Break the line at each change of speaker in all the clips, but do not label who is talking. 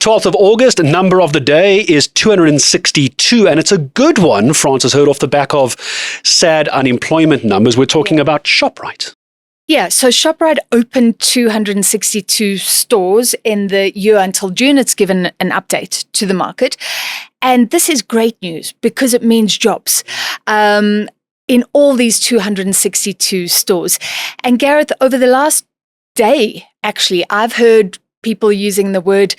12th of August, number of the day is 262, and it's a good one, Francis, heard off the back of sad unemployment numbers. We're talking about Shoprite.
Yeah, so Shoprite opened 262 stores in the year until June. It's given an update to the market. And this is great news because it means jobs in all these 262 stores. And Gareth, over the last day, actually, I've heard people using the word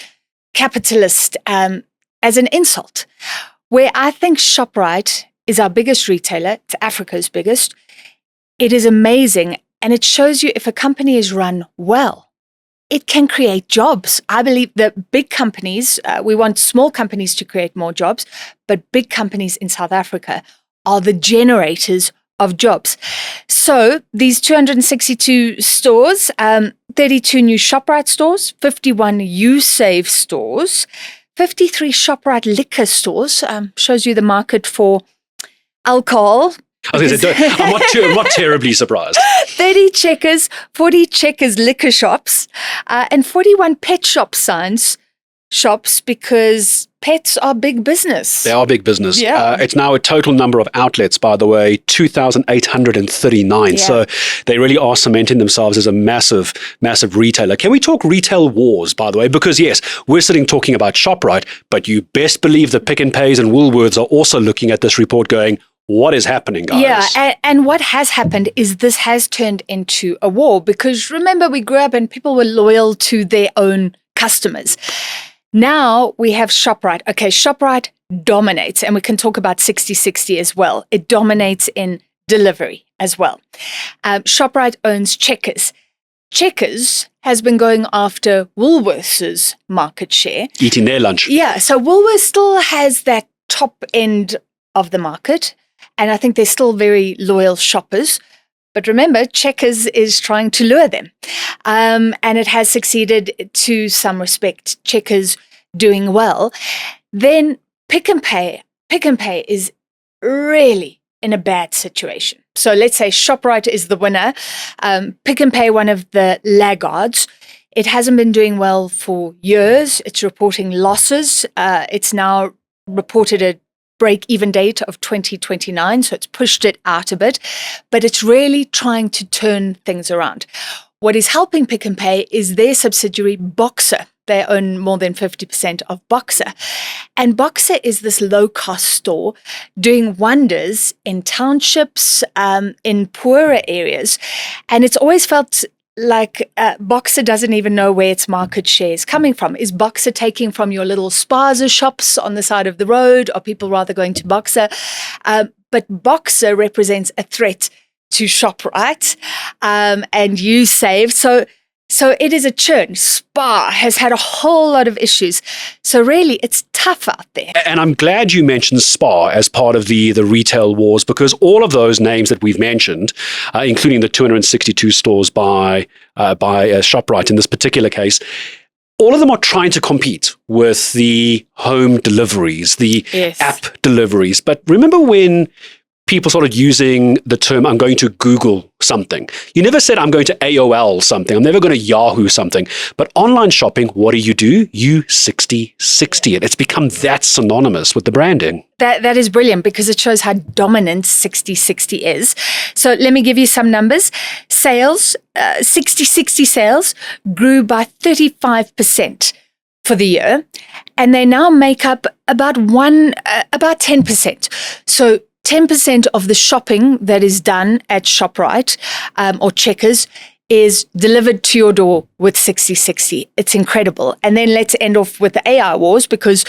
capitalist as an insult, where I think Shoprite is our biggest retailer. It's Africa's biggest. It is amazing. And it shows you if a company is run well, it can create jobs. I believe that big companies, we want small companies to create more jobs, but big companies in South Africa are the generators of jobs. So these 262 stores, 32 new Shoprite stores, 51 Usave stores, 53 Shoprite liquor stores, shows you the market for alcohol.
I was going to say, I'm not terribly surprised.
30 Checkers, 40 Checkers liquor shops, and 41 Petshop Science shops, because pets are big business.
They are big business.
Yeah.
It's now a total number of outlets, by the way, 2,839.
Yeah.
So they really are cementing themselves as a massive, massive retailer. Can we talk retail wars, by the way? Because yes, we're sitting talking about Shoprite, but you best believe the Pick n Pays and Woolworths are also looking at this report going, what is happening, guys?
Yeah, and what has happened is this has turned into a war, because remember, we grew up and people were loyal to their own customers. Now we have Shoprite. Okay, Shoprite dominates, and we can talk about 6060 as well. It dominates in delivery as well. Shoprite owns Checkers. Checkers has been going after Woolworths' market share.
Eating their lunch.
Yeah, so Woolworths still has that top end of the market, and I think they're still very loyal shoppers. But remember, Checkers is trying to lure them. And it has succeeded to some respect. Checkers doing well. Then Pick n Pay. Pick n Pay is really in a bad situation. So let's say Shoprite is the winner. Pick n Pay, one of the laggards. It hasn't been doing well for years. It's reporting losses. It's now reported a break-even date of 2029, so it's pushed it out a bit, but it's really trying to turn things around. What is helping Pick n Pay is their subsidiary Boxer. They own more than 50% of Boxer. And Boxer is this low-cost store doing wonders in townships, in poorer areas. And it's always felt like Boxer doesn't even know where its market share is coming from. Is Boxer taking from your little spaza shops on the side of the road? Are people rather going to Boxer? But Boxer represents a threat to Shoprite and Usave. So it is a churn. Spar has had a whole lot of issues. So really, it's tough out there.
And I'm glad you mentioned Spar as part of the retail wars, because all of those names that we've mentioned, including the 262 stores by Shoprite in this particular case, all of them are trying to compete with the home deliveries, the app deliveries. But remember when people started using the term, I'm going to Google something. You never said, I'm going to AOL something. I'm never going to Yahoo something. But online shopping, what do? You 6060 it. It's become that synonymous with the branding.
That is brilliant, because it shows how dominant 6060 is. So let me give you some numbers. Sales, 6060 sales grew by 35% for the year, and they now make up about 10%. So 10% of the shopping that is done at Shoprite or Checkers is delivered to your door with 6060. It's incredible. And then let's end off with the AI wars, because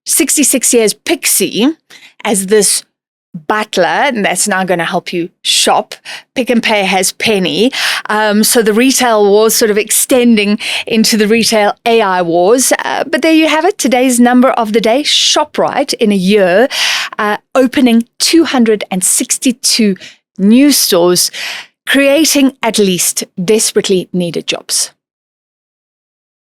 6060 has Pixie as this butler, and that's now going to help you shop. Pick n Pay has Penny. So the retail wars sort of extending into the retail AI wars. But there you have it. Today's number of the day, Shoprite in a year, opening 262 new stores, creating at least desperately needed jobs.